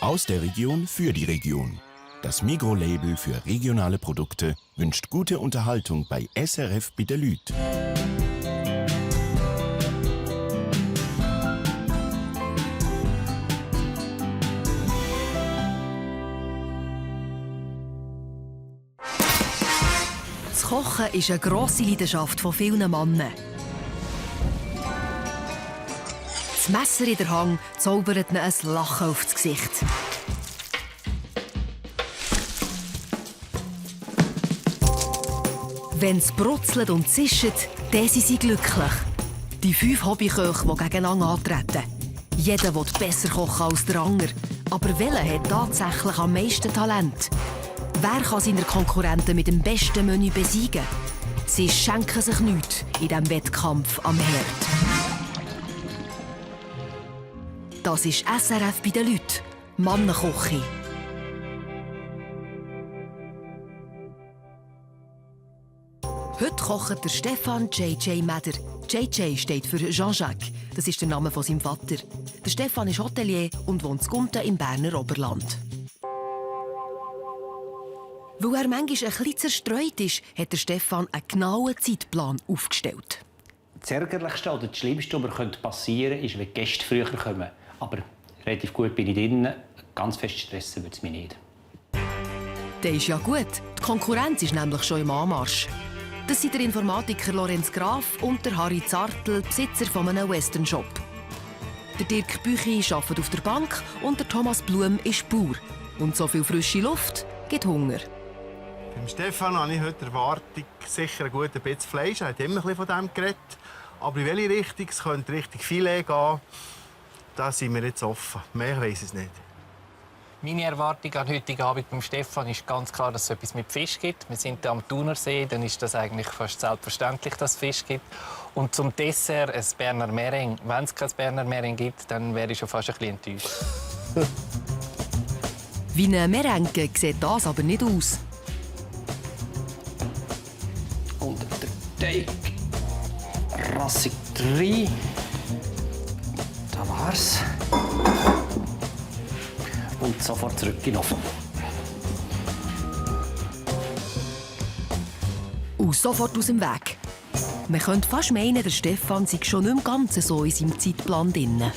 Aus der Region für die Region. Das Migros-Label für regionale Produkte wünscht gute Unterhaltung bei SRF bei der Lüt. Das Kochen ist eine grosse Leidenschaft von vielen Männern. Das Messer in der Hand zaubert ihnen ein Lachen aufs Gesicht. Wenn es brutzelt und zischt, dann sind sie glücklich. Die 5 Hobbyköche, die gegeneinander antreten. Jeder will besser kochen als der andere. Aber welcher hat tatsächlich am meisten Talent? Wer kann seine Konkurrenten mit dem besten Menü besiegen? Sie schenken sich nichts in diesem Wettkampf am Herd. Das ist SRF bei den Leuten. Mannenkoche. Heute kocht der Stefan JJ Meder. JJ steht für Jean-Jacques. Das ist der Name von seinem Vater. Der Stefan ist Hotelier und wohnt in Gunten im Berner Oberland. Weil er manchmal ein bisschen zerstreut ist, hat der Stefan einen genauen Zeitplan aufgestellt. Das Ärgerlichste oder das Schlimmste, was passieren könnte, ist, wenn die Gäste früher kommen. Aber relativ gut bin ich drin. Ganz fest stressen würde es mich nicht. Das ist ja gut. Die Konkurrenz ist nämlich schon im Anmarsch. Das sind der Informatiker Lorenz Graf und der Harry Zartl, Besitzer von einem Western-Shop. Der Dirk Büchi arbeitet auf der Bank und der Thomas Blum ist Bauer. Und so viel frische Luft gibt Hunger. Beim Stefan habe ich heute Erwartung, sicher ein guter bisschen Fleisch. Er hat immer ein bisschen von dem geredet. Aber in welche Richtung? Es könnte Richtung Filet gehen. Da sind wir jetzt offen. Mehr weiss ich nicht. Meine Erwartung an heutigen Abend beim Stefan ist ganz klar, dass es etwas mit Fisch gibt. Wir sind hier am Thunersee, dann ist das eigentlich fast selbstverständlich, dass es Fisch gibt. Und zum Dessert ein Berner Meringue. Wenn es kein Berner Meringue gibt, dann wäre ich schon fast ein bisschen enttäuscht. Wie eine Merengue sieht das aber nicht aus. Und der Teig rassig rein. Da war's. Und sofort zurück in den Ofen. Und sofort aus dem Weg. Man könnte fast meinen, der Stefan sei schon nicht mehr ganz so in seinem Zeitplan drin.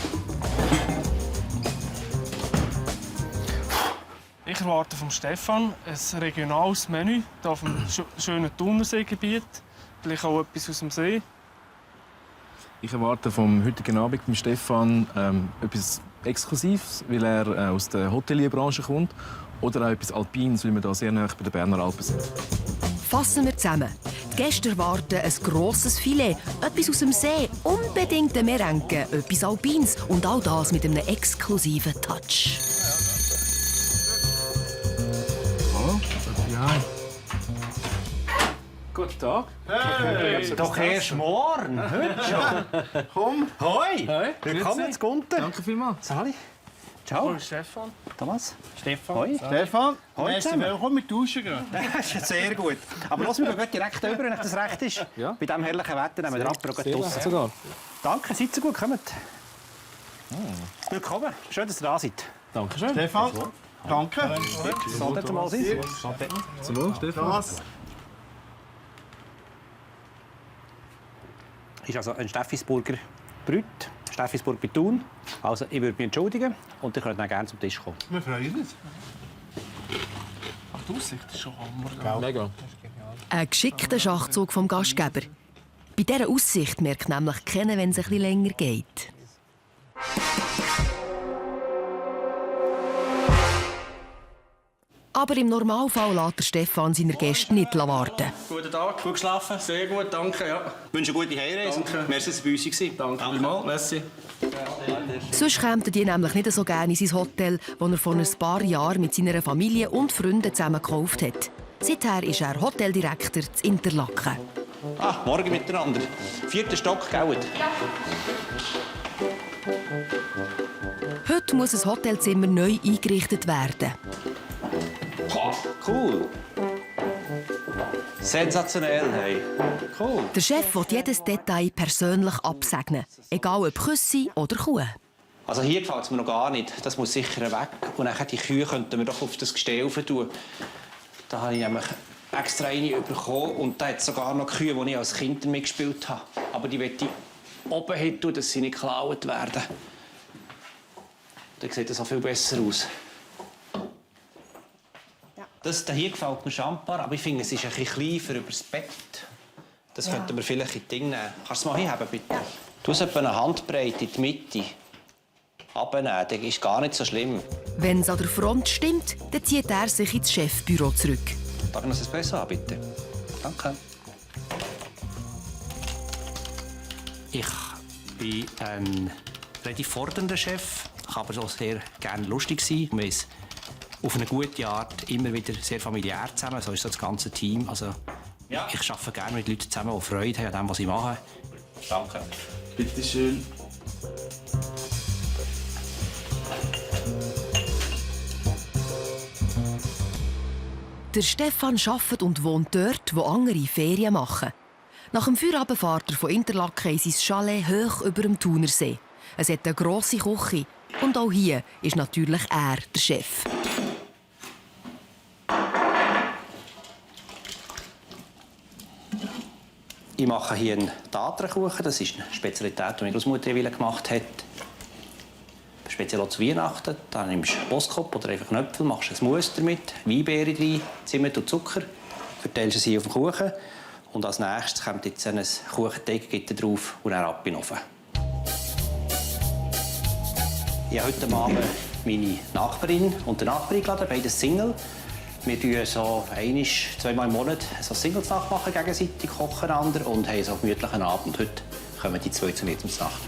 Ich erwarte vom Stefan ein regionales Menü hier auf dem schönen Thunerseegebiet. Vielleicht auch etwas aus dem See. Ich erwarte vom heutigen Abend mit Stefan etwas Exklusives, weil er aus der Hotelierbranche kommt. Oder auch etwas Alpines, weil wir hier sehr nahe bei den Berner Alpen sind. Fassen wir zusammen. Die Gäste erwarten ein grosses Filet, etwas aus dem See, unbedingt eine Merengue, etwas Alpines und all das mit einem exklusiven Touch. Ja. Guten Tag. Hey! Doch erst morgen, heute schon. Komm! Hoi! Hey, Willkommen zu Gunten. Danke vielmals. Sali. Ciao. Hallo Stefan. Thomas. Stefan. Hoi. Stefan, Hoi merci zusammen. willkommen mit Duschen gerade. Das ist sehr gut. Aber lass mich direkt über, wenn das recht ist. Ja. Bei diesem herrlichen Wetter nehmen wir den Apero draussen. Sogar. Danke, seid so gut, kommt. Willkommen. Schön, dass ihr da seid. Danke schön. Stefan, danke. Sollte mal sein. Zum Wohl, Stefan. Thomas. Ist also ein Steffisburger Brüt, Steffisburg bei Thun. Also, ich würde mich entschuldigen und ihr könnt dann gerne zum Tisch kommen. Wir freuen uns. Ach, die Aussicht ist schon Hammer. Mega. Ein geschickter Schachzug vom Gastgeber. Bei dieser Aussicht merkt nämlich keiner, wenn es ein bisschen länger geht. Aber im Normalfall lässt der Stefan seine Gäste nicht warten. Guten Tag, gut geschlafen, sehr gut, danke. Ja. Ich wünsche eine gute Heimreise. Merci, dass Sie bei uns waren. Danke vielmals, merci. Sonst kämen die nämlich nicht so gerne in sein Hotel, das er vor ein paar Jahren mit seiner Familie und Freunden zusammen gekauft hat. Seither ist er Hoteldirektor zu Interlaken. Morgen miteinander. 4. Stock, gell? Ja. Heute muss ein Hotelzimmer neu eingerichtet werden. Cool. Sensationell, hey. Cool. Der Chef will jedes Detail persönlich absegnen, egal ob Küsse oder Kuh. Also hier gefällt es mir noch gar nicht. Das muss sicher weg. Und dann die Kühe könnten wir doch auf das Gestell rauf tun. Da habe ich nämlich extra eine bekommen. Und da hat es sogar noch Kühe, die ich als Kind mitgespielt habe. Aber die möchte ich oben hin tun, dass sie nicht geklaut werden. Dann sieht das auch viel besser aus. Das hier gefällt mir schambar, aber ich finde, es ist ein bisschen klein für über das Bett. Das könnten wir vielleicht in die Dinge nehmen. Kannst du es mal hinhaben, bitte? Ja. Du musst etwa eine Handbreite in die Mitte abnehmen. Das ist gar nicht so schlimm. Wenn es an der Front stimmt, dann zieht er sich ins Chefbüro zurück. Darf ich noch ein Espresso haben, bitte? Danke. Ich bin ein relativ fordernder Chef. Ich kann aber auch sehr gerne lustig sein. Wir sind auf eine gute Art immer wieder sehr familiär zusammen. So ist das ganze Team. Also, ich arbeite gerne mit Leuten zusammen, die Freude haben an dem, was sie machen. Danke. Bitte schön. Der Stefan arbeitet und wohnt dort, wo andere Ferien machen. Nach dem Feierabend fährt er von Interlaken in sein Chalet hoch über dem Thunersee. Es hat eine grosse Küche. Und auch hier ist natürlich er der Chef. Ich mache hier einen Taterkuchen. Das ist eine Spezialität, die meine Großmutter gemacht hat. Speziell auch zu Weihnachten. Dann nimmst du Boskop oder einfach Knöpfel, machst ein Mousse damit, Weinbeere rein, Zimt und Zucker, verteilst sie auf den Kuchen. Und als nächstes kommt jetzt ein Kuchenteiggitter drauf und dann ab in den Ofen. Ich habe heute Abend meine Nachbarin und den Nachbar eingeladen, beide Single. Wir tun so zweimal im Monat so Singles nachmachen, gegenseitig kochen einander und haben so einen gemütlichen Abend. Heute kommen die zwei zu mir zum Nacht.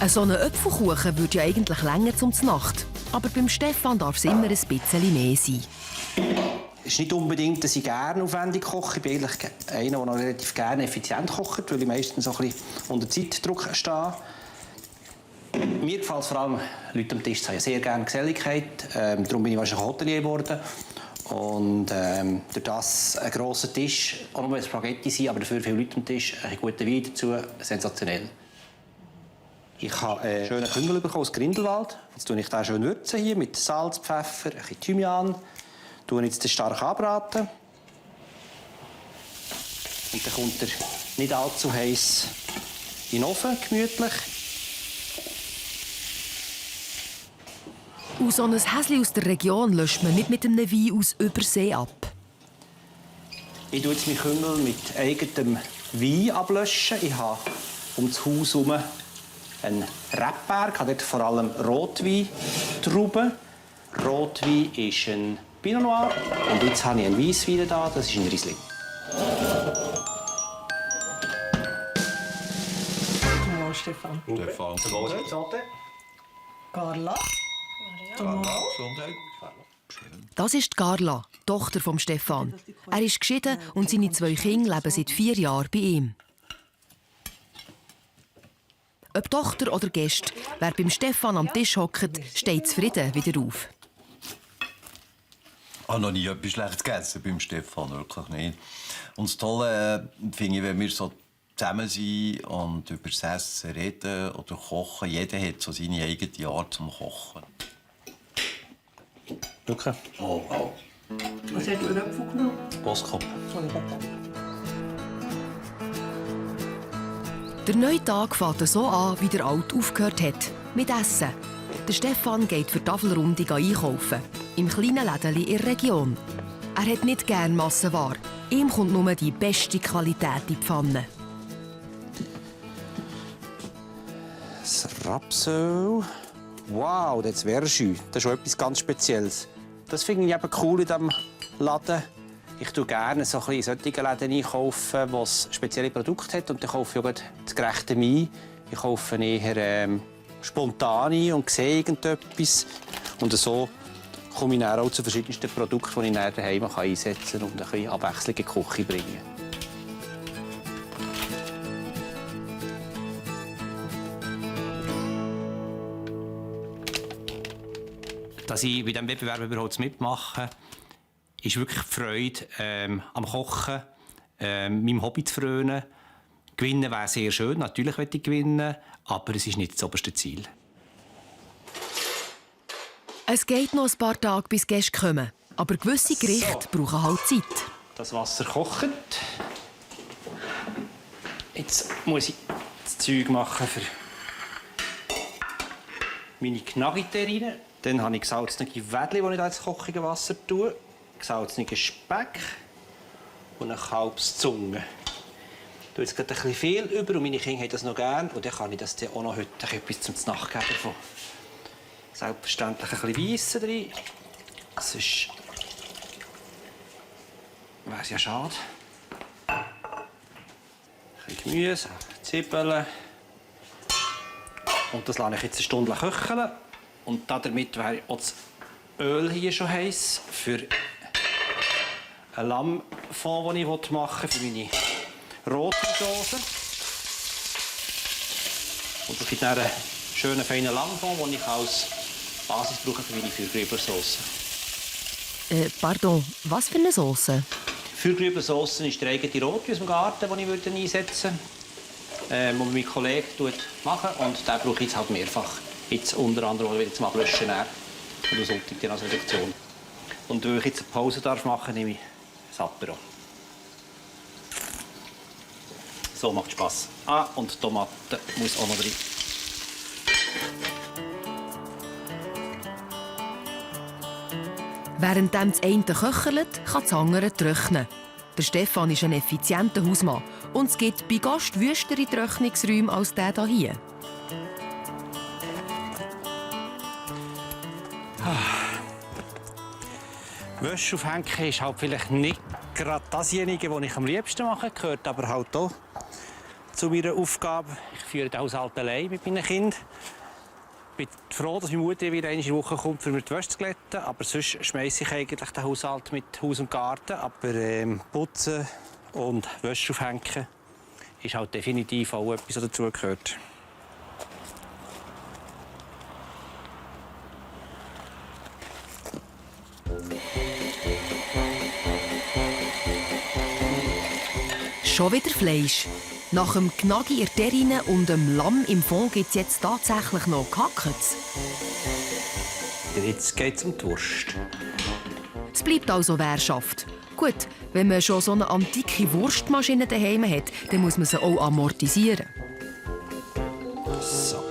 So ein Äpfelkuchen würde ja eigentlich länger zum Nacht. Aber beim Stefan darf es immer ein bisschen mehr sein. Es ist nicht unbedingt, dass ich gerne aufwendig koche. Ich bin eigentlich einer, der noch relativ gerne effizient kocht, weil ich meistens so ein bisschen unter Zeitdruck stehe. Mir gefällt es vor allem, Leute am Tisch zu haben. Sehr gerne Geselligkeit. Darum bin ich wahrscheinlich Hotelier geworden. Und durch das ein grosser Tisch, auch nur Spaghetti sein, aber dafür viele Leute am Tisch, ein guter Wein dazu, sensationell. Ich habe einen schönen Küngel bekommen aus Grindelwald. Jetzt würze ich den schön würzen hier mit Salz, Pfeffer, ein bisschen Thymian. Ich jetzt den stark anbraten. Und dann kommt er nicht allzu heiß in den Ofen, gemütlich. Und so ein Häsli aus der Region löscht man nicht mit einem Wein aus Übersee ab. Ich tue jetzt meinen Küngel mit eigenem Wein ablöschen. Ich habe um das Haus herum einen Rebberg. Ich habe dort vor allem Rotweintrauben. Rotwein ist ein Pinot Noir. Und jetzt habe ich einen Weisswein da. Das ist ein Riesling. Hallo Stefan. Stefan. Carla. Das ist Carla, Tochter von Stefan. Er ist geschieden und seine 2 Kinder leben seit 4 Jahren bei ihm. Ob Tochter oder Gäste, wer beim Stefan am Tisch hockt, steht zufrieden wieder auf. Ich habe noch nie etwas Schlechtes gegessen beim Stefan, wirklich nicht. Und das Tolle finde ich, wenn wir so zusammen sind und über das Essen reden oder kochen, jeder hat so seine eigene Art zum Kochen. Wirklich? Oh, oh. Was hast du für Äpfel genommen? Boskop. Der neue Tag fängt so an, wie der Alt aufgehört hat. Mit Essen. Der Stefan geht für die Tafelrunde einkaufen. Im kleinen Lädeli in der Region. Er hat nicht gerne Massenware. Ihm kommt nur die beste Qualität in die Pfanne. Das Rapsöl. Wow, das Verjus. Das ist schon etwas ganz Spezielles. Das finde ich eben cool in diesem Laden. Ich tue gerne so in solchen Läden einkaufen, die spezielle Produkte haben. Und dann kaufe ich auch das gerechte Wein. Ich kaufe eher spontan ein und sehe irgendetwas. Und so komme ich dann auch zu verschiedensten Produkten, die ich dann daheim einsetzen kann und ein bisschen Abwechslung in die Küche bringen. Dass ich bei diesem Wettbewerb überhaupt mitmache, ist wirklich die Freude am Kochen. meinem Hobby zu frönen. Gewinnen wäre sehr schön, natürlich möchte ich gewinnen, aber es ist nicht das oberste Ziel. Es geht noch ein paar Tage, bis Gäste kommen. Aber gewisse Gerichte brauchen halt Zeit. Das Wasser kocht. Jetzt muss ich das Zeug machen für meine Gnaggi-Terrine. Dann habe ich gesalzene Wädli, die ich ins kochige Wasser tue. Gesalzenen Speck und eine Kalbszunge. Ich tue jetzt gerade ein bisschen viel über und meine Kinder haben das noch gerne. Und dann kann ich das dann auch noch heute etwas zum Nachgeben davon. Selbstverständlich ein bisschen Weissen drin. Sonst wäre es ja schade. Ein bisschen Gemüse, Zwiebeln. Und das lasse ich jetzt eine Stunde köcheln. Und damit wäre auch das Öl hier schon heiß für einen Lammfond, den ich machen will, für meine Rotweinsauce. Und das gibt dann einen schönen, feinen Lammfond, den ich als Basis brauche für meine Fürgrüblersauce. Pardon, was für eine Sauce? Fürgrüblersauce ist der eigene Rotwein aus dem Garten, den ich einsetzen würde. Den mein Kollege macht. Und den brauche ich jetzt halt mehrfach. Jetzt unter anderem wieder zum Ablöschen. Und das Sonntag dann als Reduktion. Und weil ich jetzt eine Pause machen darf, nehme ich das Apero. So macht Spass. Und die Tomate muss auch noch drin. Während das eine köchelt, kann das andere trocknen. Der Stefan ist ein effizienter Hausmann. Und es gibt bei Gast wüstere Trocknungsräume als der hier. Wäsche aufhängen ist halt vielleicht nicht gerade dasjenige, was ich am liebsten mache. Gehört aber halt auch zu meiner Aufgabe. Ich führe den Haushalt allein mit meinen Kindern. Ich bin froh, dass meine Mutter wieder einmal in der Woche kommt, um mir die Wäsche zu glätten. Aber sonst schmeiße ich eigentlich den Haushalt mit Haus und Garten. Aber Putzen und Wäsche aufhängen ist halt definitiv auch etwas, was dazugehört. Schon wieder Fleisch. Nach dem Gnaggi in der Terrine und dem Lamm im Fond gibt es jetzt tatsächlich noch Gehacktes. Jetzt geht es um die Wurst. Es bleibt also Währschaft. Gut, wenn man schon so eine antike Wurstmaschine daheim hat, dann muss man sie auch amortisieren. So.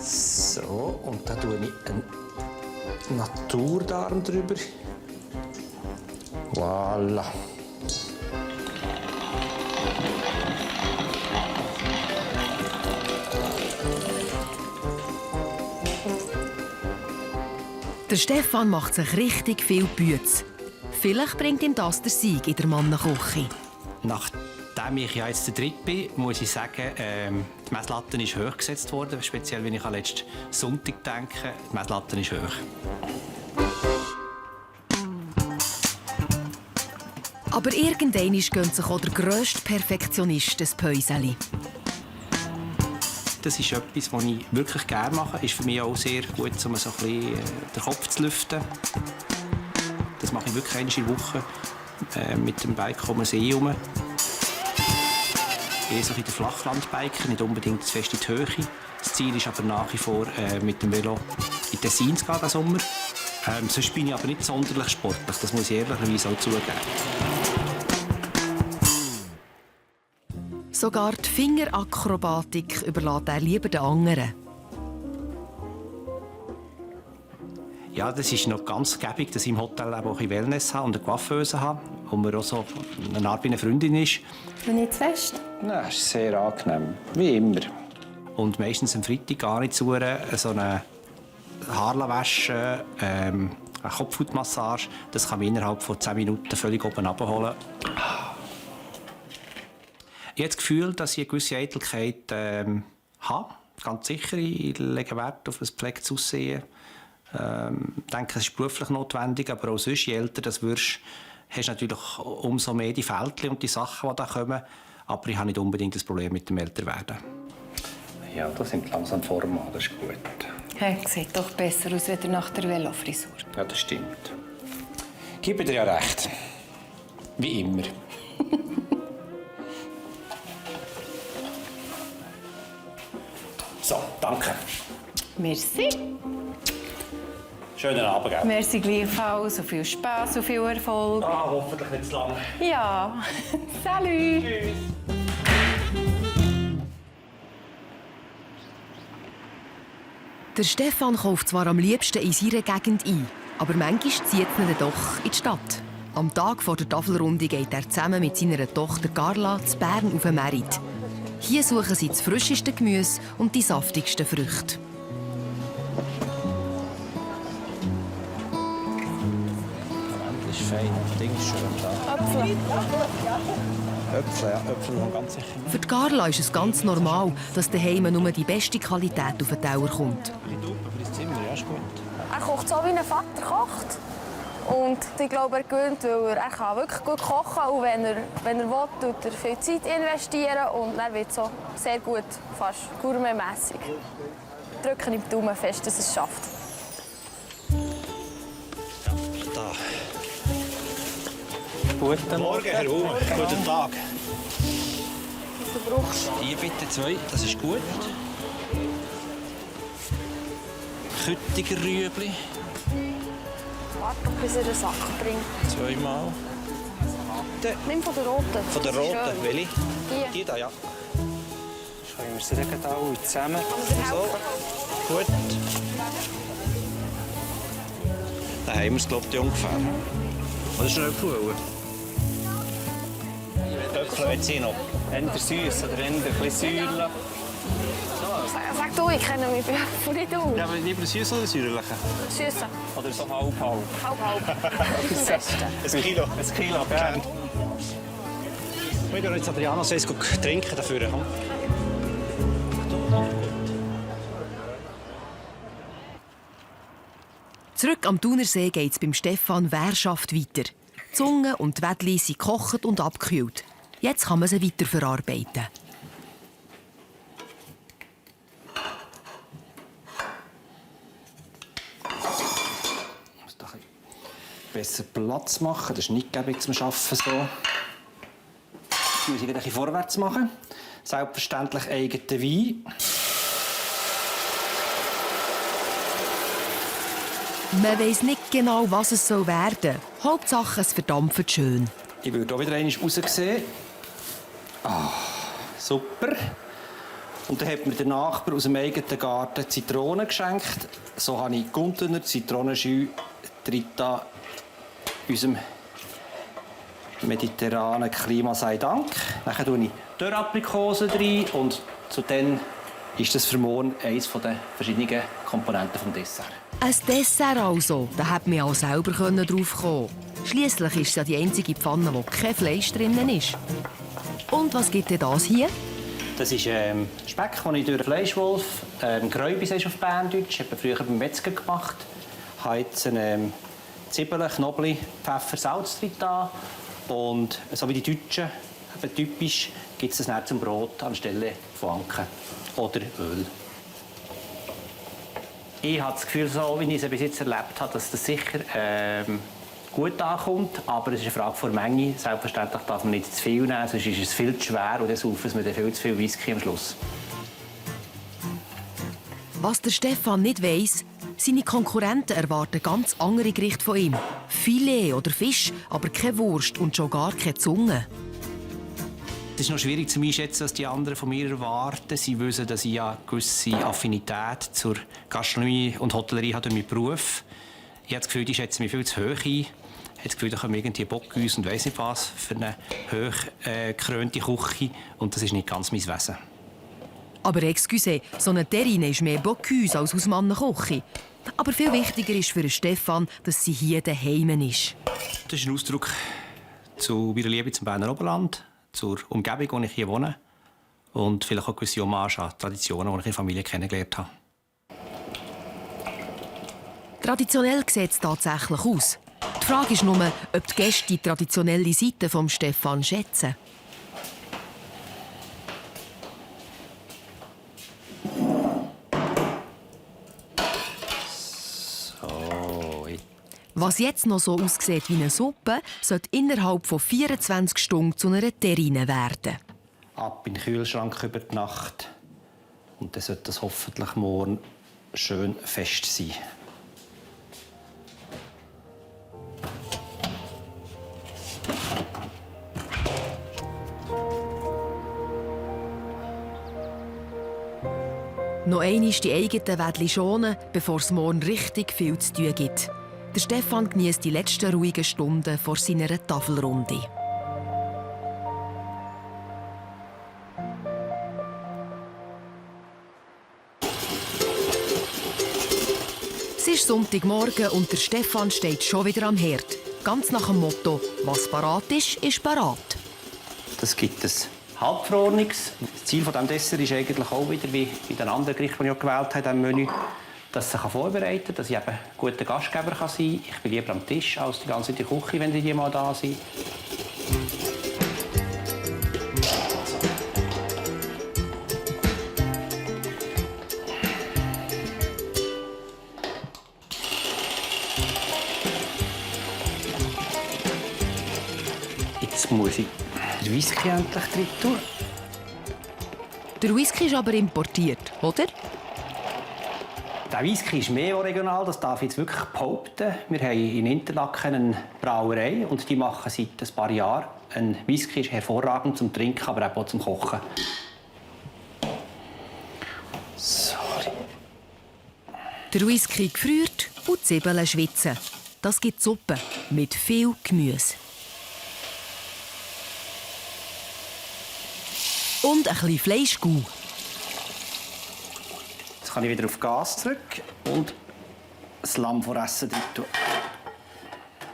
So, und da tue ich einen Naturdarm drüber. Voilà. Der Stefan macht sich richtig viel Bütze. Vielleicht bringt ihm das der Sieg in der Mannenküche. Nachdem ich ja jetzt der Dritte bin, muss ich sagen, die Messlatte ist hoch gesetzt worden. Speziell, wenn ich an letzten Sonntag denke. Die Messlatte ist hoch. Aber irgendwann gönnt sich auch der grösste Perfektionist ein Päuseli. Das ist etwas, was ich wirklich gerne mache. Ist für mich auch sehr gut, um so ein bisschen den Kopf zu lüften. Das mache ich wirklich einmal in der Woche mit dem Bike um den See herum. Eher so in der Flachlandbiker, nicht unbedingt zu fest in die Höhe. Das Ziel ist aber nach wie vor, mit dem Velo in Tessin zu gehen diesen Sommer. Sonst bin ich aber nicht sonderlich sportlich, das muss ich ehrlicherweise auch zugeben. Sogar die Fingerakrobatik überlässt er lieber den anderen. Ja, das ist noch ganz gäbig, dass ich im Hotel auch ein bisschen Wellness habe und eine Coiffeuse habe, wo mir auch so eine Art wie eine Freundin ist. Nicht zu fest? Nein, das ist sehr angenehm, wie immer. Und meistens am Freitag gar nicht zu so eine Haarwaschen, eine Kopfhautmassage. Das kann man innerhalb von 10 Minuten völlig oben abholen. Ich habe das Gefühl, dass ich eine gewisse Eitelkeit habe. Ganz sicher, ich lege Wert auf ein gepflegtes Aussehen. Ich denke, es ist beruflich notwendig, aber auch sonst, je älter du wirst, hast du natürlich umso mehr die Fältchen und die Sachen, die da kommen. Aber ich habe nicht unbedingt das Problem mit dem Älterwerden. Ja, das sind langsam Formen, das ist gut. Hey, sieht doch besser aus als nach der Velofrisur. Ja, das stimmt. Gebe dir ja recht. Wie immer. So, danke. Merci. Schönen Abend, gell? Merci gleichfalls. So viel Spass, so viel Erfolg. Ah, hoffentlich nicht zu lange. Ja. Salut. Tschüss. Der Stefan kauft zwar am liebsten in seiner Gegend ein, aber manchmal zieht er ihn doch in die Stadt. Am Tag vor der Tafelrunde geht er zusammen mit seiner Tochter Carla zu Bern auf den Merit. Hier suchen sie das frischeste Gemüse und die saftigsten Früchte. Das ist fein. Das Ding ist schön da. Apfel. Äpfel, ja. Äpfel noch ganz sicher. Für die Carla ist es ganz normal, dass daheim nur die beste Qualität auf den Teller kommt. Ein bisschen für das Zimmer, ja, ist gut. Er kocht so, wie ein Vater kocht. Und ich glaube, er gewinnt, weil er kann wirklich gut kochen kann. Und wenn er will, tut er viel Zeit investieren. Und er wird so sehr gut, fast gourmetmässig. Drücken ihm die Daumen fest, dass er es schafft. Da. Guten Morgen, Herr Humer. Guten Tag. Du brauchst Hier bitte 2, das ist gut. Küttiger Rüebli. Warte, bis er den Sack bringt. 2-mal. Nimm von der roten. Von der Das ist roten, schön. welche? Die. Die da, ja. Schauen wir sie alle zusammen. Kann man dir helfen? Gut. Dann haben wir es, glaube ich, ungefähr. Was ist noch Äpfel? Äpfel wollen Sie noch? Entweder süß oder entweder ein bisschen säuerlich. Sag du, ich kenne mich bei Äpfeln nicht aus. Ja, aber lieber süß oder säuerlich? Süße. Oder so halb-halb? Halb. Das ist das Beste. Ein Kilo. Ein Kilo, gern. Wir gehen jetzt Adriano Seis trinken dafür. Zurück am Thunersee geht es beim Stefan Währschaft weiter. Die Zunge und die Wädli sind gekocht und abgekühlt. Jetzt kann man sie weiterverarbeiten. Ich muss da ein bisschen besser Platz machen. Das ist nicht gäbig zum Arbeiten so. Jetzt muss ich wieder ein bisschen vorwärts machen. Selbstverständlich eigenen Wein. Man weiss nicht genau, was es werden soll. Hauptsache, es verdampft schön. Ich würde auch wieder einmal raussehen. Ah, super. Und dann hat mir der Nachbar aus dem eigenen Garten Zitronen geschenkt. So habe ich Guntener Zitronenjus Trita unserem mediterranen Klima sei Dank. Dann tue ich Dörraprikosen rein und zu dann ist das für morgen eines der verschiedenen Komponenten des Desserts. Ein Dessert also, da hätte man auch selber drauf kommen. Schliesslich ist es ja die einzige Pfanne, wo kein Fleisch drin ist. Und was gibt denn das hier? Das ist Speck, den ich durch den Fleischwolf, Gräubis ist auf Berndeutsch, habe früher beim Metzger gemacht. Ich habe jetzt Zwiebeln, Knoblauch, Pfeffer, Salz drin da. Und so wie die Deutschen, eben typisch, gibt es das dann zum Brot anstelle von Anken oder Öl. Ich habe das Gefühl, so wie ich es bis jetzt erlebt habe, dass das sicher gut ankommt, aber es ist eine Frage der Menge. Selbstverständlich darf man nicht zu viel nehmen, sonst ist es viel zu schwer und dann saufen wir viel zu viel Whisky am Schluss. Was der Stefan nicht weiss, seine Konkurrenten erwarten ganz andere Gerichte von ihm. Filet oder Fisch, aber keine Wurst und schon gar keine Zunge. Es ist noch schwierig zu einschätzen, was die anderen von mir erwarten. Sie wissen, dass ich eine gewisse Affinität zur Gastronomie und Hotellerie habe durch meinen Beruf. Ich habe das Gefühl, die schätzen mich viel zu hoch ein. Ich habe das Gefühl, da kommen irgendwie Bockwürste und weiss nicht was für eine hoch gekrönte Küche. Und das ist nicht ganz mein Wesen. Aber excuse, so eine Terrine ist mehr Bocuse als Hausmannenküche. Aber viel wichtiger ist für Stefan, dass sie hier daheim ist. Das ist ein Ausdruck zu meiner Liebe zum Berner Oberland, zur Umgebung, in der ich hier wohne. Und vielleicht auch eine gewisse Hommage an Traditionen, die ich in der Familie kennengelernt habe. Traditionell sieht es tatsächlich aus. Die Frage ist nur, ob die Gäste die traditionelle Seite von Stefan schätzen. Was jetzt noch so aussieht wie eine Suppe, sollte innerhalb von 24 Stunden zu einer Terrine werden. Ab in den Kühlschrank über die Nacht. Und dann sollte das hoffentlich morgen schön fest sein. Noch einmal die eigenen Wädchen schonen, bevor es morgen richtig viel zu tun gibt. Der Stefan genießt die letzten ruhigen Stunden vor seiner Tafelrunde. Es ist Sonntagmorgen und der Stefan steht schon wieder am Herd. Ganz nach dem Motto: Was parat ist, ist parat. Das gibt es halbverordnungs. Das Ziel dieses Dessert ist eigentlich auch wieder, wie bei den anderen Gerichten, die ich gewählt habe im Menü, dass ich vorbereiten kann, dass ich eben ein guter Gastgeber sein kann. Ich bin lieber am Tisch als die ganze Zeit in der Küche, wenn die mal da sind. Jetzt muss ich den Whisky endlich drin tun. Der Whisky ist aber importiert, oder? Der Whisky ist mehr regional, das darf ich jetzt wirklich behaupten. Wir haben in Interlaken eine Brauerei und die machen seit ein paar Jahren. Ein Whisky ist hervorragend zum Trinken, aber auch zum Kochen. Sorry. Der Whisky gefriert und die Zwiebeln schwitzen. Das gibt Suppe mit viel Gemüse. Und ein bisschen Fleischgau. Jetzt kann ich wieder auf Gas zurück und das Lamm voressen drin tun.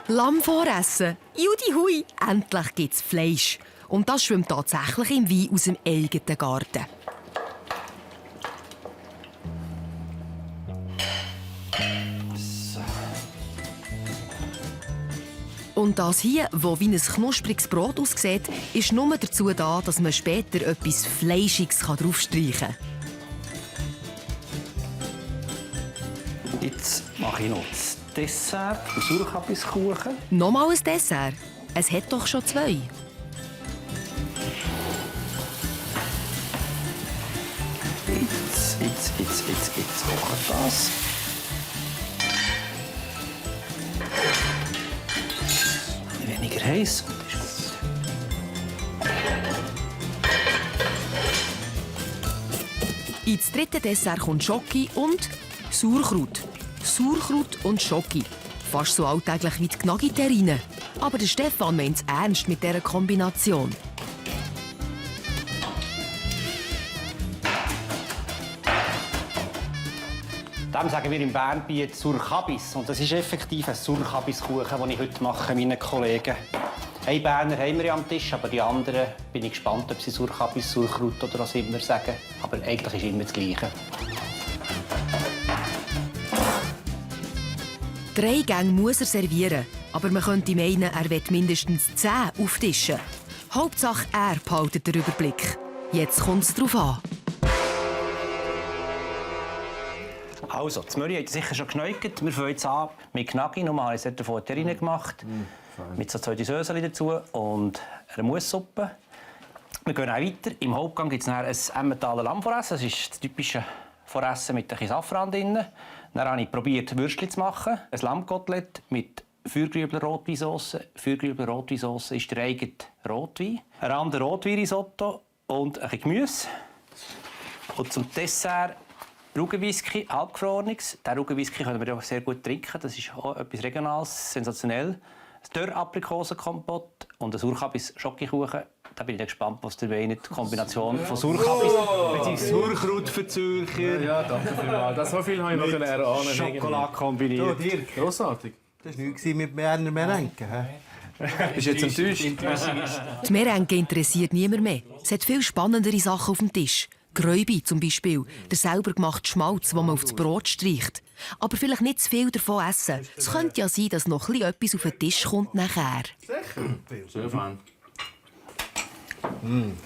Lamm voressen? Judi hui! Endlich gibt's Fleisch. Und das schwimmt tatsächlich im Wein aus dem eigenen Garten. Und das hier, das wie ein knuspriges Brot aussieht, ist nur dazu da, dass man später etwas Fleischiges draufstreichen kann. Jetzt mache ich noch das Dessert, den Sauerkabiskuchen. Nochmal ein Dessert? Es hat doch schon 2. Jetzt kocht das. Weniger heiß. Ins dritte Dessert kommt Schoki und Sauerkraut. Sauerkraut und Schoki. Fast so alltäglich wie die Gnaggi-Terrine. Aber der Stefan meint es ernst mit dieser Kombination. Dem sagen wir im Bernbiet Surkabis. Und das ist effektiv ein Surkabiskuchen, den ich heute mache, meinen Kollegen. Ein Berner haben wir ja am Tisch, aber die anderen bin ich gespannt, ob sie Surkabis, Sauerkraut oder was immer sagen. Aber eigentlich ist immer das Gleiche. 3 Gänge muss er servieren, aber man könnte meinen, er will mindestens 10 auftischen. Hauptsache, er behaltet den Überblick. Jetzt kommt es darauf an. Also, das Möri habt ihr sicher schon geschneugt. Wir fangen jetzt an mit Gnaggi. Normal habe ich es davor Terrine gemacht. Mit so 2 Söseli dazu und einer Musssuppe. Wir gehen auch weiter. Im Hauptgang gibt es ein Emmentaler Lammvoressen. Das ist das typische Voressen mit ein bisschen Safran drin. Dann habe ich probiert, Würstchen zu machen. Ein Lammkotelett mit Feuergrübler Rotweinsauce. Feuergrübler Rotweinsauce ist der eigene Rotwein. Ein anderer Rotweinrisotto und ein bisschen Gemüse. Und zum Dessert Ruggenwhisky, halbgefrorenes. Den Ruggenwhisky können wir ja sehr gut trinken. Das ist auch etwas Regionales, sensationell. Ein Dörr-Aprikosenkompott und ein Sauerkabis-Schokokuchen. Da bin ich gespannt, was ihr wollt. Die Kombination von Sauerkabis mit Sauerkrautverzüger. Ja, danke vielmals. Das so viel habe ich noch erahnen. Schokolade kombiniert. Dirk, Grossartig. das war nichts mit Berner Merenke. Bist du jetzt enttäuscht? Die Merengue interessiert niemand mehr. Es hat viel spannendere Sachen auf dem Tisch. Gräubi zum Beispiel, der selber gemachte Schmalz, den man aufs Brot streicht. Aber vielleicht nicht zu viel davon essen. Es könnte ja sein, dass noch etwas auf den Tisch kommt nachher. Sehr fein.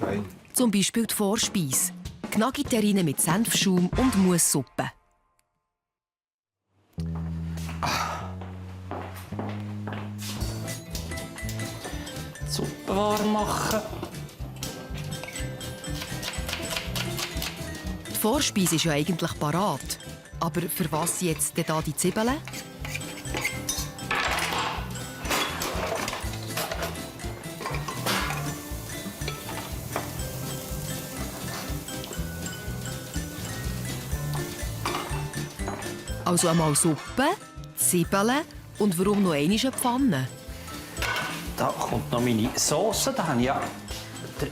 Fein. Zum Beispiel die Vorspeise. Gnaggi-Terrine mit Senfschaum und Musssuppe. warm machen. Die Vorspeise ist ja eigentlich parat. Aber für was jetzt denn da die Zwiebeln? Also einmal Suppe, Zwiebeln und warum noch einmal eine Pfanne? Da kommt noch meine Sauce. Da habe ich ja für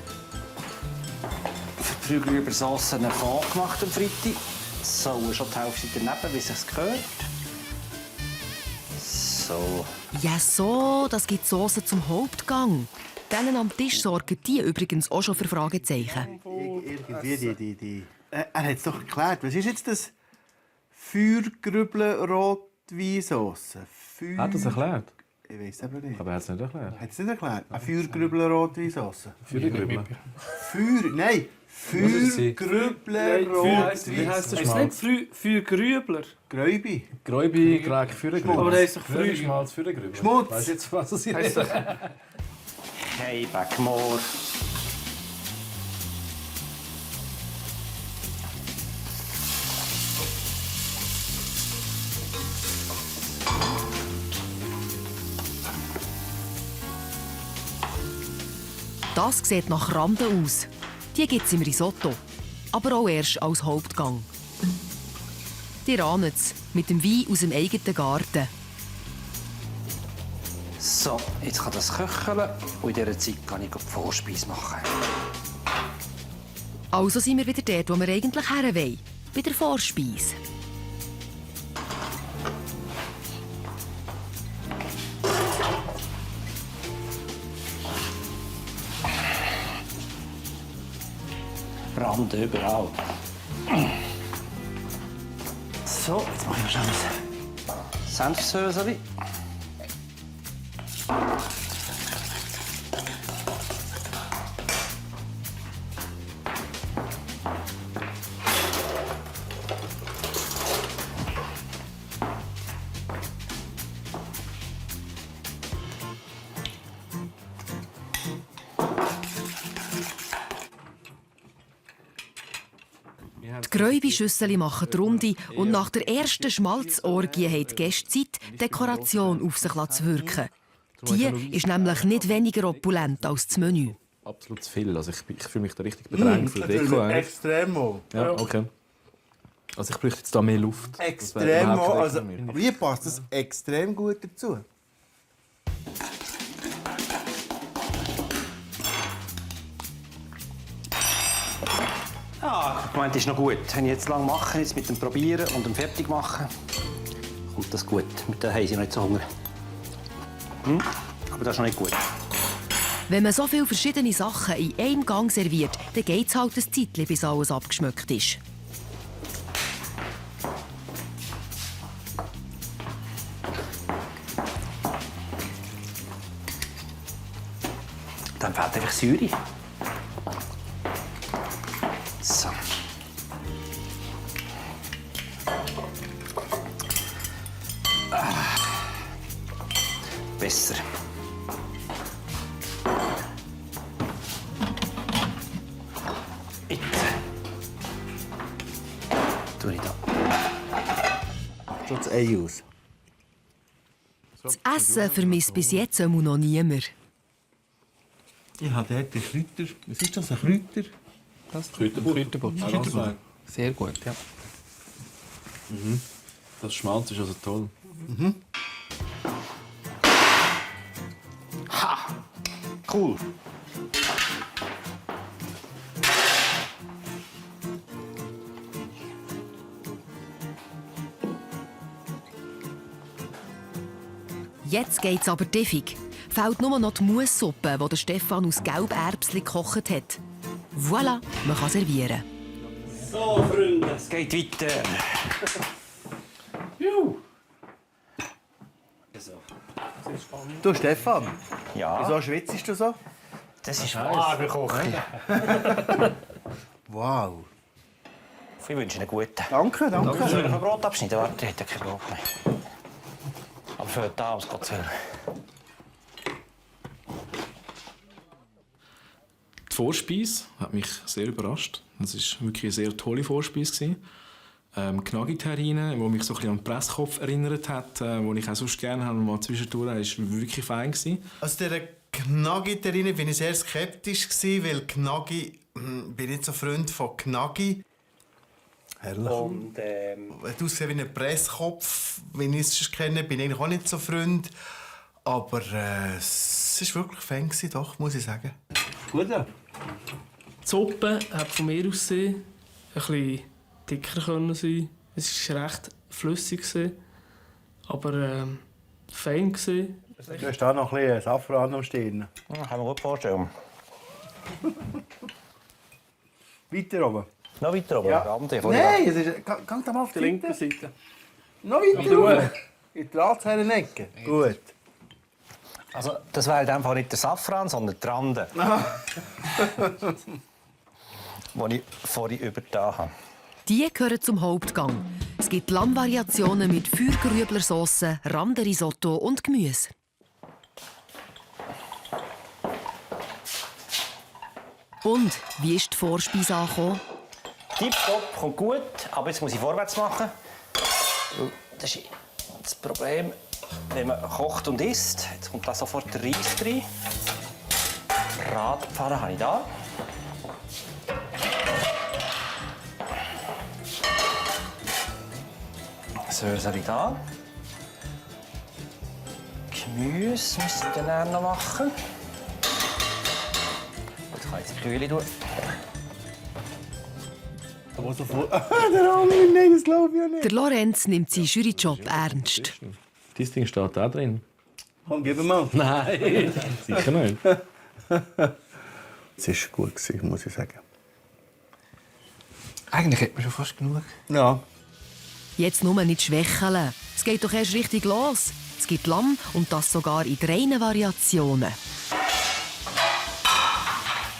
die Brühlrübersauce einen Fond gemacht am Freitag. So, schon die Hälfte daneben, wie es sich gehört. So. Ja, so, das gibt Soße zum Hauptgang. Denen am Tisch sorgen die übrigens auch schon für Fragezeichen. Irgendwie er hat es doch erklärt. Was ist jetzt das Feuergrübel-Rotweinsauce? Hat er es erklärt? Ich weiß aber nicht. Aber er hat es nicht erklärt. Hat es nicht erklärt? Eine Feuergrübel-Rotweinsauce? Feuergrübel. Nein, Feuergrübel-Rotweinsauce. Wie heisst das? Es ist nicht Feuergrübler. Gräubi. Gräubi, Greg, Feuergrübel. Aber der ist doch Frühschmalz, Feuergrübel. Schmutz. Weißt du jetzt, was das ist? Hey, Backmore. Das sieht nach Rande aus. Die gibt es im Risotto. Aber auch erst als Hauptgang. Die ahnen es, mit dem Wein aus dem eigenen Garten. So, jetzt kann das köcheln und in dieser Zeit kann ich die Vorspeise machen. Also sind wir wieder dort, wo wir eigentlich her wollen. Bei der Vorspeise. Brand überall. So, jetzt mache ich schnell ein Senfsöseli. Die Gräubi-Schüssel machen die Runde und nach der ersten Schmalzorgie haben die Gäste Zeit, die Dekoration auf sich zu wirken. Die ist nämlich nicht weniger opulent als das Menü. Absolut zu viel. Also ich fühle mich da richtig bedrängt für die Deko. Extremo. Ja, okay. Also ich bräuchte jetzt da mehr Luft. Extremo. Also, aber hier passt das extrem gut dazu. Ja, ich meine, das ist noch gut. Wenn ich jetzt lange mache, jetzt mit dem Probieren und dem Fertigmachen, kommt das gut. Mit der haben sie noch nicht so Hunger. Aber das ist noch nicht gut. Wenn man so viele verschiedene Sachen in einem Gang serviert, dann geht es halt ein Zeitchen, bis alles abgeschmeckt ist. Dann fehlt einfach Säure. So. Besser. Jetzt tue ich da. Schon das Ei aus. Das Essen vermisst bis jetzt noch niemand. Ich habe dort den Kräuter. Was ist das, ein Kräuter? Kräuterbutter. Sehr gut, ja. Das Schmalz ist also toll. Ha! Cool. Jetzt geht's aber tiefig. Fehlt nur noch die Musssuppe, die der Stefan aus Gelberbsli gekocht hat. Voilà, man kann servieren. So, Freunde, es geht weiter. Du, Stefan, Ja, wieso schwitzt du so? das ist warme Küche. Wow. Ich wünsche Ihnen einen guten. Danke, danke. Soll ich noch Brot abschneiden? Warte, ich hätte kein Brot mehr. Aber für heute Abend, Gottes Willen. Vorspeise hat mich sehr überrascht. Das war wirklich eine sehr tolle Vorspeise. Gnaggi-Terrine, die mich so ein bisschen an den Presskopf erinnert hat, den ich auch sonst gerne habe, mal zwischendurch, war wirklich fein. Also der Gnaggi-Terrine bin ich sehr skeptisch, weil Gnaggi, bin nicht so Freund von Gnaggi. Herrlich. Und du aussehen wie ein Presskopf, wie ich es kenne, bin ich auch nicht so Freund. Aber es war wirklich fein, doch, muss ich sagen. Gut, ja. Die Suppe hat von mir aus gesehen ein bisschen dicker können sein. Es war recht flüssig, aber fein. Du hast da noch ein bisschen Safran am Stirn. Ja, kann man gut vorstellen. Weiter oben. Noch weiter oben? Ja. Nein, es ist... Gang da mal auf die linke Seite. Noch weiter oben. In die Ratsherrenecke. Gut. Also, das wäre in dem Fall nicht der Safran, sondern die Rande. Den ich vorhin übertan habe. Die gehören zum Hauptgang. Es gibt Lammvariationen mit Feuergrüblersauce, Randenrisotto und Gemüse. Und wie ist die Vorspeise angekommen? Tipptopp, kommt gut, aber jetzt muss ich vorwärts machen. Das ist das Problem, wenn man kocht und isst. Jetzt kommt da sofort der Reis rein. Bratpfanne habe ich da. Söseli da. Gemüse müssen wir dann noch machen. Jetzt kann ich die Kühle tun. Der Armin, nein, das glaube ich ja nicht. Der Lorenz nimmt seinen Juryjob ernst. Dein Ding steht da drin. Komm, gib ihm mal. Nein, sicher nicht. Es war gut, muss ich sagen. Eigentlich hat man schon fast genug. Ja. Jetzt nur nicht schwächeln. Es geht doch erst richtig los. Es gibt Lamm und das sogar in 3 Variationen.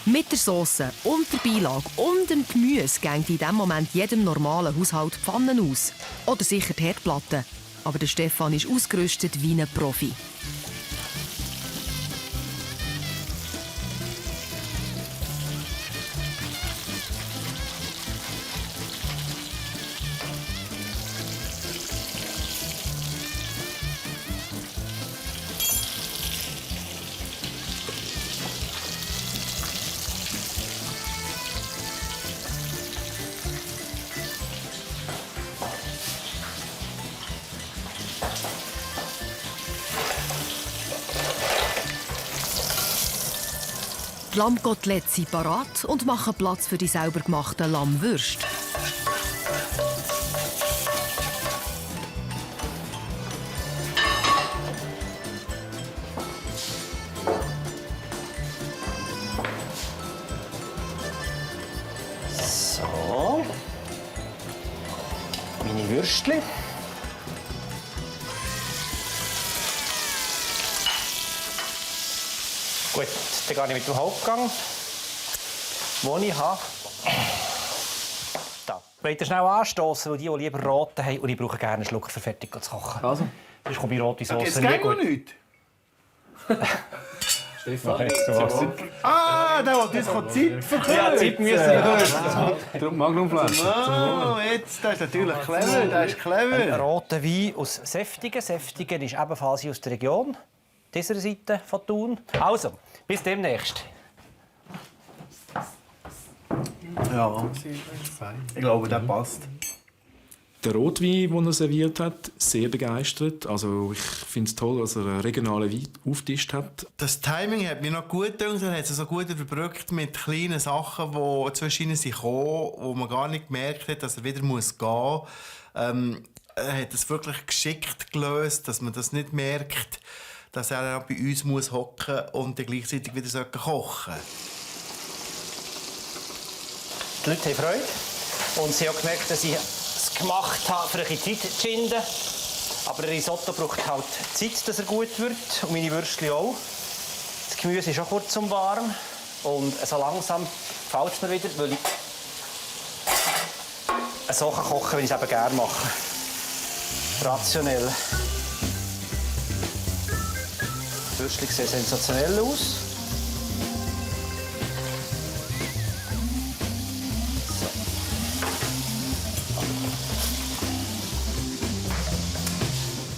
Mit der Sauce und der Beilage und dem Gemüse gehen in diesem Moment jedem normalen Haushalt die Pfannen aus. Oder sicher die Herdplatte. Aber der Stefan ist ausgerüstet wie ein Profi. Die Lammkoteletts sind parat und machen Platz für die selber gemachten Lammwürste. So. Meine Würstchen. Gut, dann gehe ich mit dem Hauptgang, den ich habe. Da. Ich will schnell anstoßen, weil die lieber rote haben und ich brauche gerne einen Schluck, für fertig zu kochen. Also. Sonst kommt die rote Sauce Es geht noch nicht. Stefan, der wollte uns Zeit verkürzen. Ja, Zeit müssen wir Darum Magnumflasche. Oh, jetzt, das ist natürlich clever. Das ist clever. Ein roter Wein aus Säftigen. Säftigen ist ebenfalls aus der Region, dieser Seite von Thun. Also, bis demnächst. Ja, ich glaube, das passt. Der Rotwein, den er serviert hat, sehr begeistert. Also ich finde es toll, dass er einen regionalen Wein aufgetischt hat. Das Timing hat mir noch gut gedacht. Er hat es so gut überbrückt mit kleinen Sachen, die zwischen ihnen kamen, wo man gar nicht gemerkt hat, dass er wieder gehen muss. Er hat es wirklich geschickt gelöst, dass man das nicht merkt, dass er auch bei uns muss hocken und dann gleichzeitig wieder kochen sollte. Die Leute haben Freude und sie haben gemerkt, dass ich es gemacht habe, für ein bisschen Zeit zu schinden. Aber ein Risotto braucht halt Zeit, dass er gut wird und meine Würstchen auch. Das Gemüse ist auch kurz und warm und so langsam gefällt es mir wieder, weil ich so kochen kann, wie ich es eben gerne mache. Rationell. Die Würstchen sehen sensationell aus.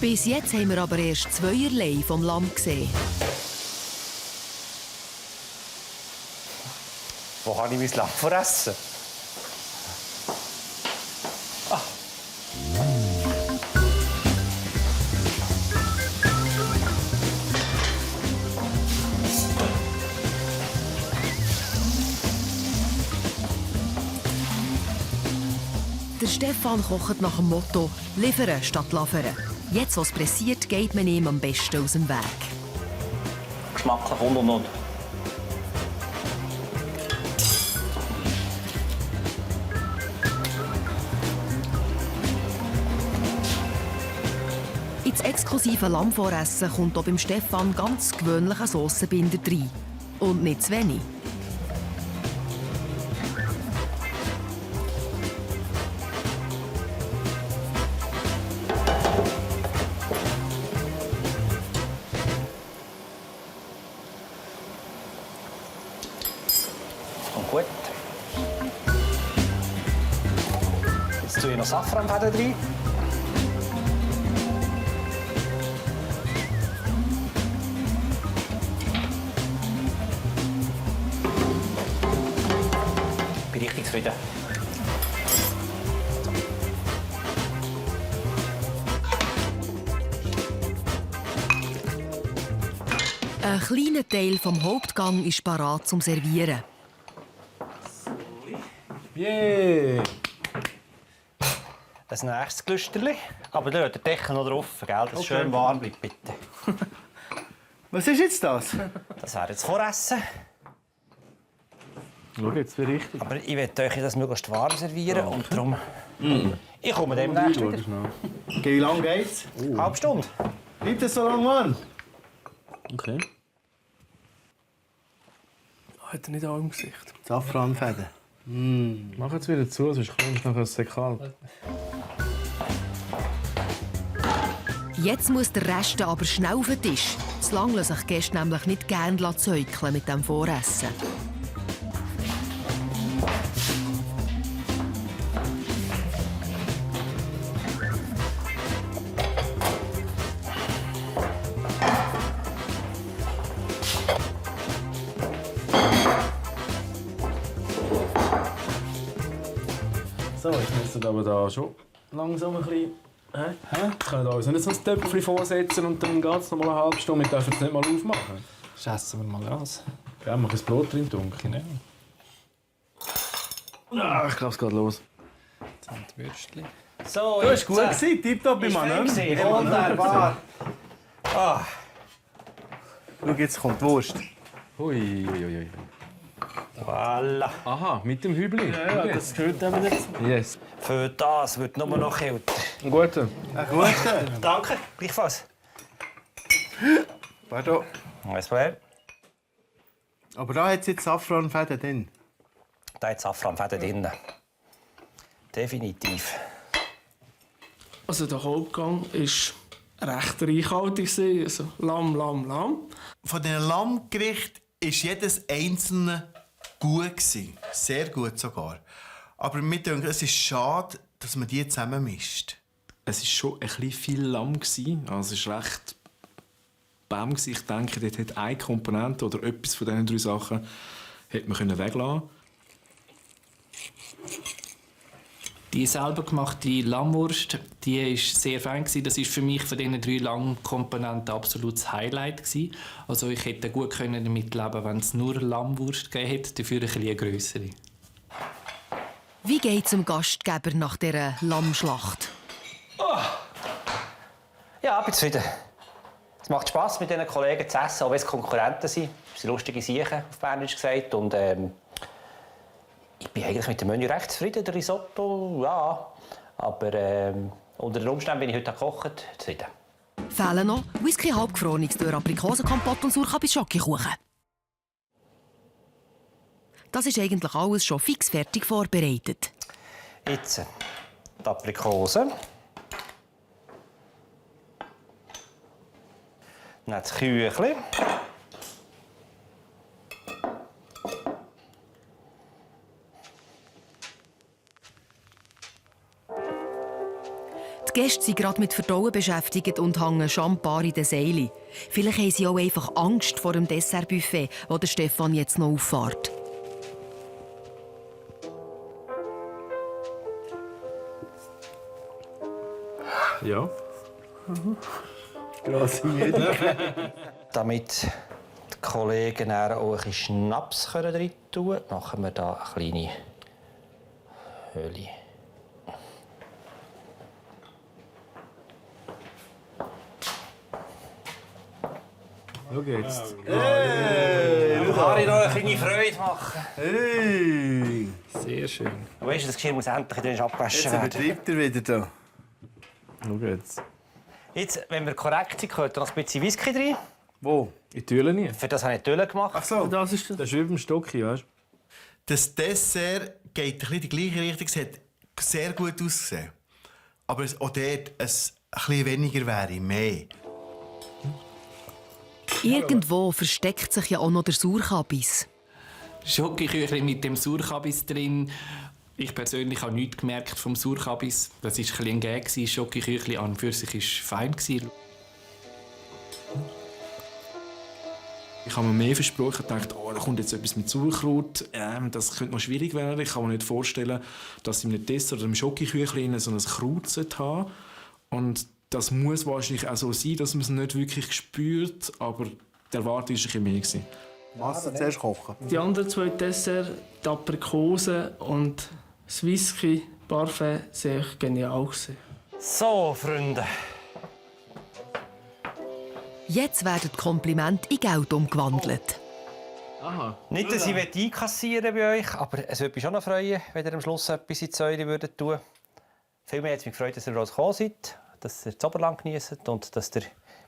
Bis jetzt haben wir aber erst zweierlei vom Lamm gesehen. Wo habe ich mein Lamm fressen? Der Stefan kocht nach dem Motto «Liefern statt lavern». Jetzt, was pressiert, geht man ihm am besten aus dem Weg. Geschmacklich und. Ins exklusive Lammvoressen kommt auch beim Stefan ganz gewöhnlicher Sossenbinder rein. Und nicht zu wenig. Gut. Jetzt tue ich noch Safranfäden rein. Ich bin richtig zufrieden. Ein kleiner Teil vom Hauptgang ist parat zum Servieren. Yeah. Ein nächstes Glüsterli. Aber da hat der Deckel noch drauf, gell? Dass es schön warm bleibt, bitte. Was ist jetzt das? Das wäre jetzt Voressen. Schau jetzt, wie richtig. Aber ich möchte euch das möglichst warm servieren und darum... Ich komme demnächst wieder. Wie lange geht's? Halbe Stunde. Bleibt es so lange warm? Okay. Hat er nicht auch im Gesicht. Safranfäden. Mach jetzt wieder zu, sonst kommst du nachher sehr kalt. Jetzt muss der Rest aber schnell auf den Tisch. Zu lange lassen sich Gäste nämlich nicht gerne zäukeln mit dem Voressen. So, jetzt müssen wir aber da schon langsam ein bisschen... Wir können uns nicht so ein Töpfchen vorsetzen und dann geht es noch mal eine halbe Stunde. Wir dürfen es nicht mal aufmachen. Schessen wir mal raus. Ja, mach das Brot drin dunkel. Genau. Ah, ich glaube, es geht los. Jetzt haben die Würstchen. So, Du hast gut gewesen, tipptopp, mein Mann. Wunderbar. Ah. Schau, jetzt kommt die Wurst. Hui, hui, hui. Voilà. Aha, mit dem Hübli. Ja, das gehört eben dazu. Yes. Für das wird nur noch kälter. Ein guter. Ein guter. Danke, gleichfalls. Pardon. Alles klar. Aber da hat es jetzt Safranfäden drin. Da hat Safranfäden drin. Definitiv. Also der Hauptgang war recht reichhaltig. Also Lamm. Von diesen Lammgerichten war jedes einzelne gut gewesen. Sehr gut sogar. Aber mir denke, es ist schade, dass man die zusammenmischt. Es war schon ein bisschen viel Lamm. Also es war recht bäm. Ich denke, dort hätte eine Komponente oder etwas von diesen 3 Sachen hätte man weglassen können. Die selber gemachte Lammwurst, die war sehr fein. Das war für mich von diesen 3 Lammkomponenten absolutes Highlight. Also ich hätte gut damit leben können, wenn es nur Lammwurst gegeben hätte, dafür ein bisschen grössere. Wie geht es dem Gastgeber nach dieser Lammschlacht? Oh. Ja, ich bin zufrieden. Es macht Spass, mit diesen Kollegen zu essen, auch wenn es Konkurrenten sind. Sie sind lustige Siechen, auf Bernisch gesagt. Und, ich bin eigentlich mit dem Menü recht zufrieden. Der Risotto, ja. Aber unter den Umständen bin ich heute gekocht, zufrieden. Fehlen noch Whisky halbgefrorenes durch Aprikosenkompott und Sauerkraut-Schokokuchen. Das ist eigentlich alles schon fix fertig vorbereitet. Jetzt die Aprikosen. Dann das Küchli. Die Gäste sind gerade mit Verdauen beschäftigt und hängen schambar in den Seilen. Vielleicht haben sie auch einfach Angst vor dem Dessertbuffet, das der Stefan jetzt noch auffährt. Ja. Damit die Kollegen dann auch ein bisschen Schnaps rein tun können, machen wir hier eine kleine Höhle. Schau jetzt. Kann ich noch eine kleine Freude machen? Hey! Sehr schön. Du weißt, das Geschirr muss endlich abgewaschen Jetzt werden. übertreibt er wieder da. Schau jetzt. Jetzt, wenn wir korrekt sind, gehört da noch ein bisschen Whisky rein. Wo? In die Türen nie. Für das habe ich die Tülle gemacht. Ach so. Das ist Das ist wie beim Stocki, weißt du? Das Dessert geht ein bisschen in die gleiche Richtung. Es hat sehr gut ausgesehen. Aber auch dort ein bisschen weniger wäre mehr. Irgendwo versteckt sich ja auch noch der Sauerkabis. Schokoküchli mit dem Sauerkabis drin. Ich persönlich habe nichts gemerkt vom Sauerkabis. Das war ein Gag. Schokoküchli an und für sich war fein. Ich habe mir mehr versprochen und gedacht, oh, da kommt jetzt etwas mit Sauerkraut. Das könnte noch schwierig werden. Ich kann mir nicht vorstellen, dass in einem Dessert oder im Schokoküchli so ein Kraut haben. Und das muss wahrscheinlich auch so sein, dass man es nicht wirklich spürt. Aber die Erwartung war ein bisschen mehr. Masse zuerst kochen. die anderen 2 Desserts, die Aprikose und das Whisky Parfait, sehr genial gewesen. So, Freunde. Jetzt werden die Komplimente in Geld umgewandelt. Aha. Nicht, dass ich einkassieren bei euch, aber es würde mich schon noch freuen, wenn ihr am Schluss etwas in die Säule tun würdet. Vielmehr hat es mich gefreut, dass ihr rausgekommen seid, dass ihr das Oberland genießt und dass ihr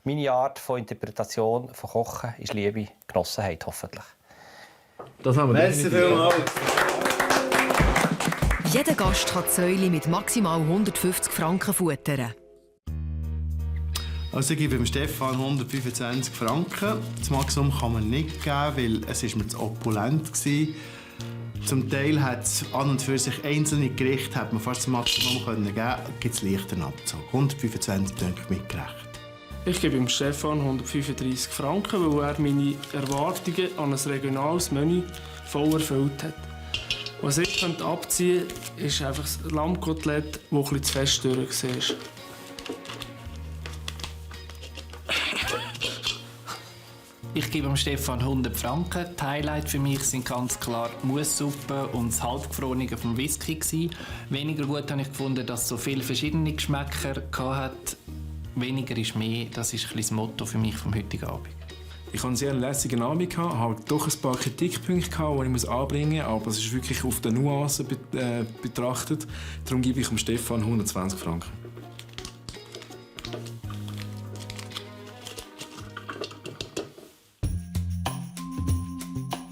meine Art von Interpretation von Kochen ist Liebe genossen habt, hoffentlich. Das haben wir Merci vielmals. Jeder Gast kann die Säule mit maximal 150 Franken futtern. Also ich gebe dem Stefan 125 Franken. Das Maximum kann man nicht geben, weil es mir zu opulent war. Zum Teil hat es an und für sich einzelne Gerichte, hat man fast das Maximum geben können, gibt es leichten Abzug. 125 denke ich mitgerecht. Ich gebe dem Stefan 135 Franken, weil er meine Erwartungen an ein regionales Menü voll erfüllt hat. Was ich abziehen könnte, ist einfach das Lammkotelett, das ein bisschen zu fest durchgesehen ist. Ich gebe dem Stefan 100 Franken. Die Highlights für mich sind ganz klar die Muessuppe und das Halbgefrorene vom Whisky. Weniger gut habe ich gefunden, dass es so viele verschiedene Geschmäcker hatte. Weniger ist mehr, das ist ein bisschen das Motto für mich vom heutigen Abend. Ich hatte einen sehr lässigen Abend, habe doch ein paar Kritikpunkte, die ich anbringen muss, aber es ist wirklich auf die Nuancen betrachtet. Darum gebe ich dem Stefan 120 Franken.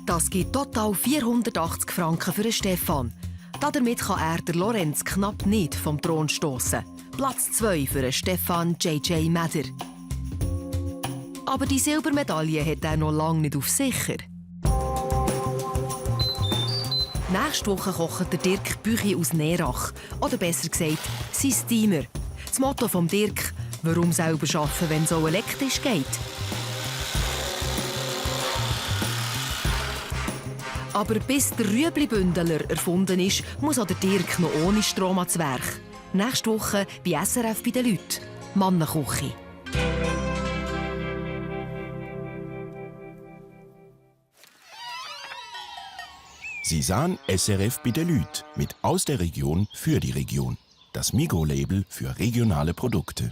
Das gibt total 480 Franken für den Stefan. Damit kann er der Lorenz knapp nicht vom Thron stoßen. Platz 2 für den Stefan J.J. Meder. Aber die Silbermedaille hat er noch lange nicht auf sicher. Nächste Woche kocht der Dirk Büchi aus Nerach. Oder besser gesagt, sein Steamer. Das Motto vom Dirk: Warum selber arbeiten, wenn es auch elektrisch geht? Aber bis der Rüebli-Bündeler erfunden ist, muss auch der Dirk noch ohne Strom ans Werk. Nächste Woche bei SRF bei den Leuten. Mannenküche. Sie sahen SRF bei den Leuten mit aus der Region für die Region. Das Migros-Label für regionale Produkte.